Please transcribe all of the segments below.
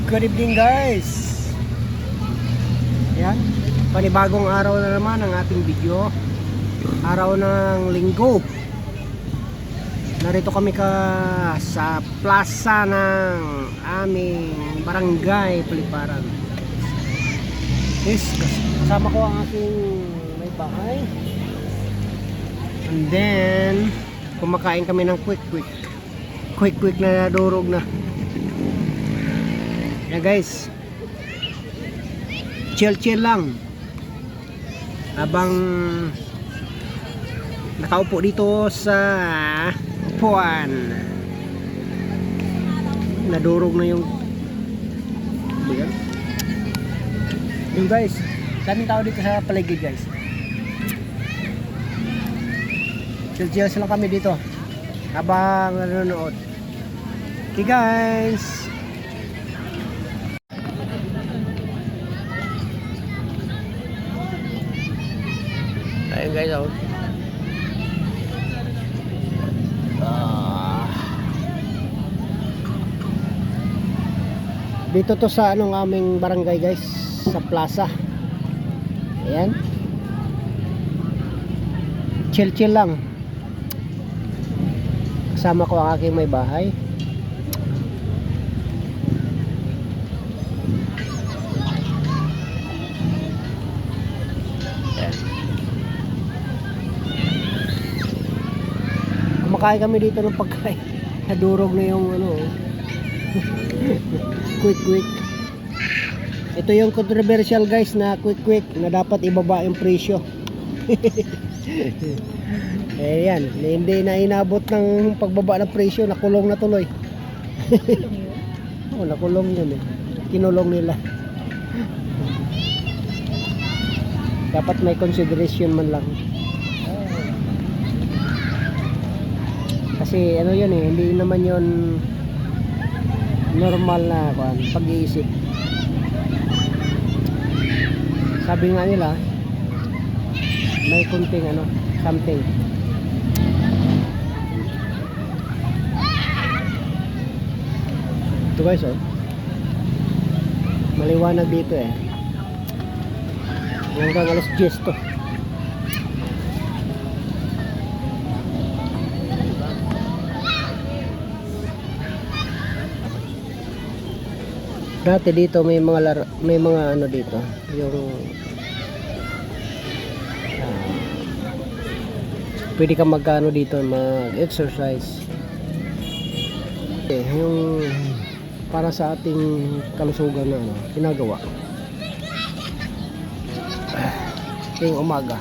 Good evening guys. Yan, panibagong araw na naman ang ating video. Araw ng linggo. Narito kami sa plaza ng aming barangay Paliparan. Yes, kasama ko ang aking may bahay. And then kumakain kami ng quick na nadurog na. Yan guys, chill lang habang nakaupo dito sa upuan. Nadurog na yung yung guys, daming tao dito sa paligid guys. Chill lang kami dito habang nanonood. Okay guys, ayun guys, oh. Dito to sa anong aming barangay guys, sa plaza. Ayan, chill lang. Kasama ko ang aking may bahay. Kumakain kami dito ng pagkain. Nadurog na yung ano. quick. Ito yung controversial guys na quick na dapat ibaba yung presyo. Ayan, hindi na inabot ng pagbaba ng presyo, nakulong na tuloy. Oh, nakulong yun eh. Kinulong nila. Dapat may consideration man lang. Kasi ano yun eh, hindi naman yun normal na pag-iisip. Sabi nga nila, may kunting ano, something. Ito guys, oh, maliwanag dito eh. Hanggang alas 10 to. Dati dito may mga may mga ano dito, yung pwede ka magkano dito, mag-exercise. Yung para sa ating kalusugan na ano, ginagawa. Yung umaga.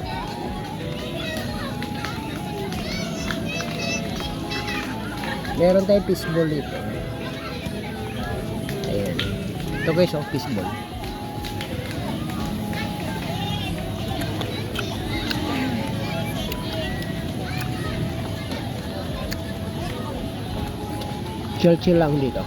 Meron tayong fishball dito. Ayan. Ito guys, oh, fishball. Chill lang dito.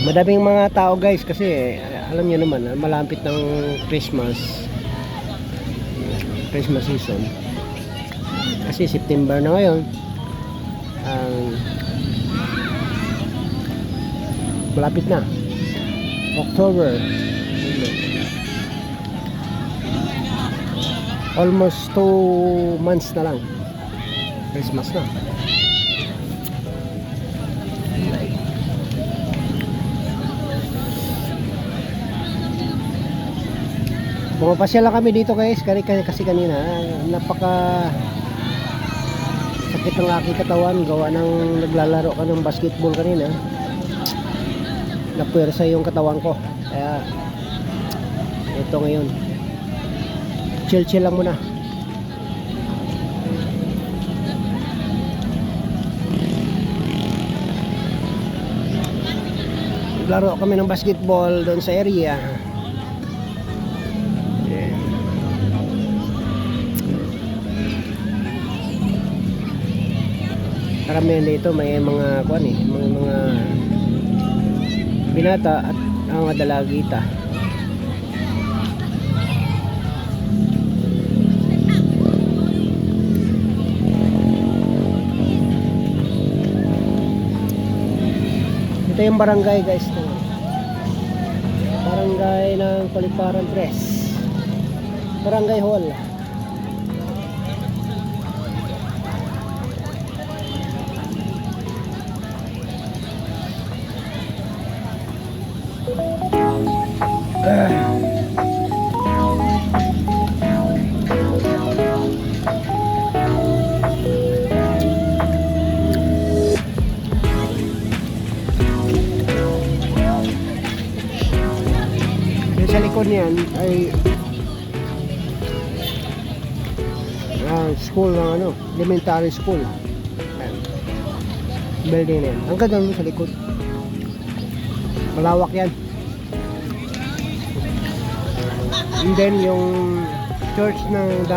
Madaming mga tao guys kasi alam niyo naman, malapit ng Christmas season. Kasi September na ngayon. Malapit na October. Almost 2 months na lang Christmas na. Pumapasya lang kami dito guys kasi kanina napaka sakit ng aking katawan gawa ng naglalaro ka ng basketball kanina. Napuwersa yung katawan ko, kaya ito ngayon chill lang muna. Naglaro kami ng basketball doon sa area. karamihan dito may mga kuan eh, mga binata at mga dalagita. Ito yung barangay guys, barangay ng Paliparan 3, barangay hall. Sa likod niyan ay school ng ano, elementary school. Ayan. Building na yan. Ang ganda nun sa likod. Malawak yan. And then yung church ng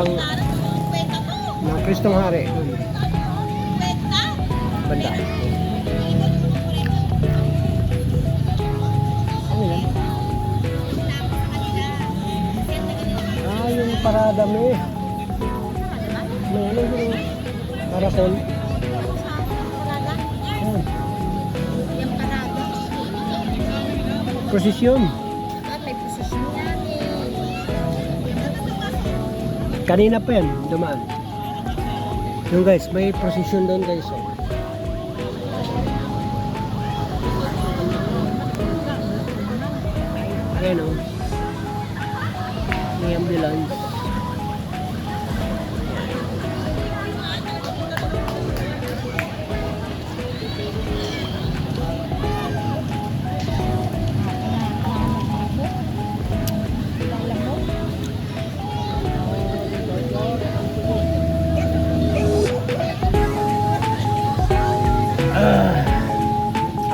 Kristong Hari. Banda. Yung parada mo eh. May ano yung parasol. Yung parada. Prosesyon. May posisyon yan eh. Kanina pa yan, dumaan. Yung guys, may prosesyon doon guys. Oh. Ayan o. May ambulance.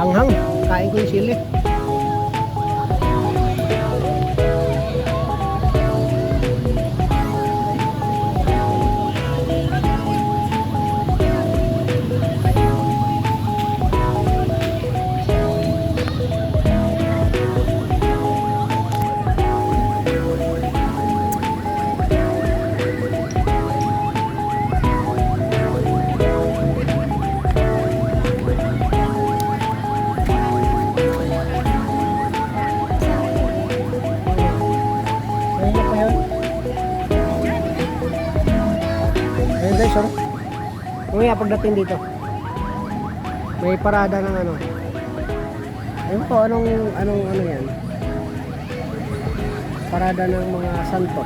Anghang, kain ko yung sili. Ayun guys, oh. Ngayon pagdating dito, may parada ng ano. Ayun po, anong ano yan? Parada ng mga santo.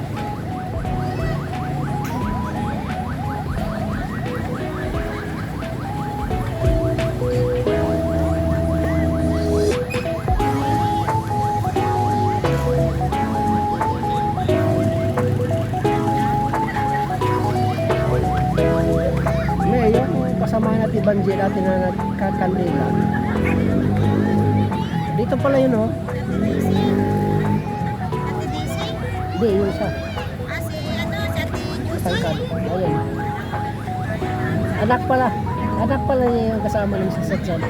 Kasama natin Banjir natin na nagkakandila. Dito pala yun oh. Hindi, yun siya. Si ano, si Ate Tangkad. Jusoy. Ayun. Anak pala. Anak pala niya yung kasama ng sasakyan.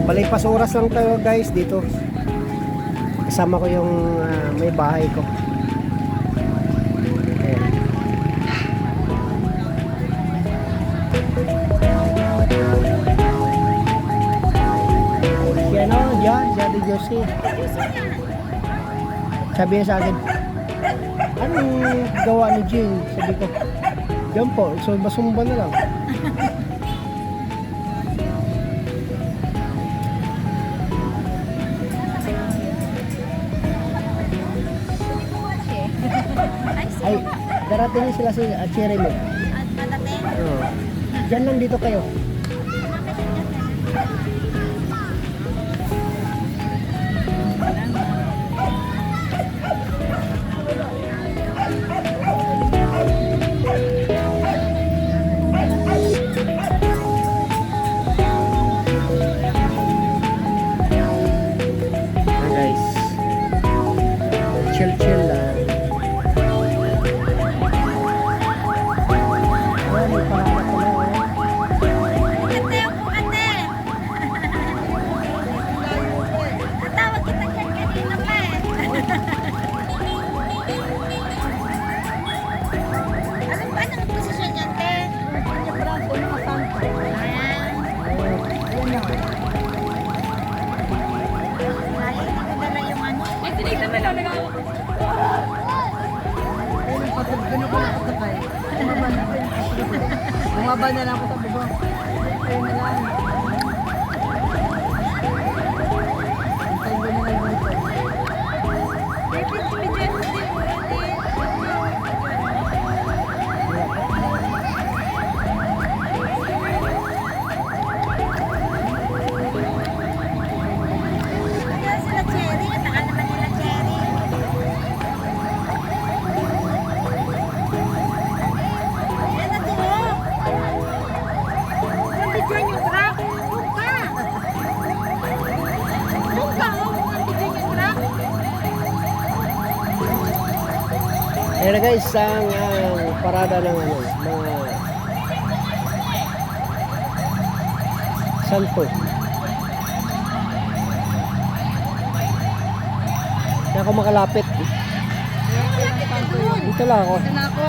Palipas oras lang tayo guys dito. Kasama ko yung may bahay ko. Ayan. Si ano, Diyan, Daddy Josie. Sabi niya sa akin, anong gawa ni Jane? Sabi ko, yan po, so basumba na lang. Darating sila sa Cherry Milk. At matating. Oo. Diyan lang dito kayo. Ah, guys. Chill lang. Ah, may parada pala, oh. Ate, ako ate. Tatawag kita dyan kanina pa eh. Anong posisyon niyan, te? Ay, hindi ko dala yung ano. Bumaba na lang ako sa bubong. Ayun na lang. Hintay ko na lang dito. Kaya sila Cherry, tagal naman nila Cherry. Yan na to, oh. Nandito yung truck. Buka. Buka, oh. Nandito yung truck. Ayan na guys, ang parada ng ano, mga santo. Kaya ako makalapit. Dito lang ako. Ito na ako.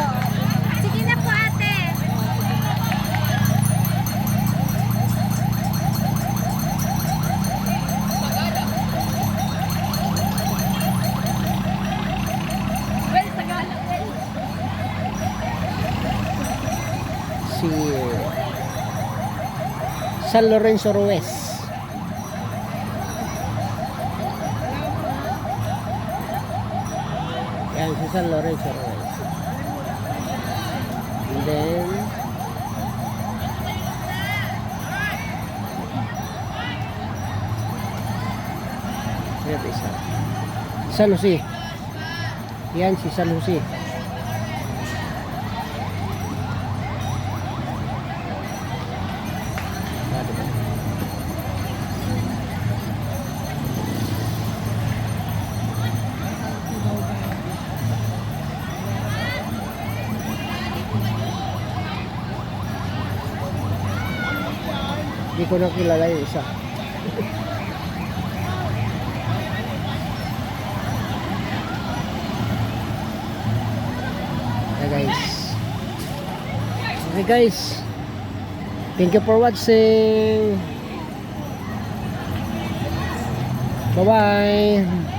Sige na po, ate. Si San Lorenzo Ruiz. Yan, si San Lorenzo Ruiz. And then, yan isa. San Jose. Yan si San Jose. Hindi ko na kilala yung isa. Hey guys. Okay guys. Thank you for watching. Bye bye.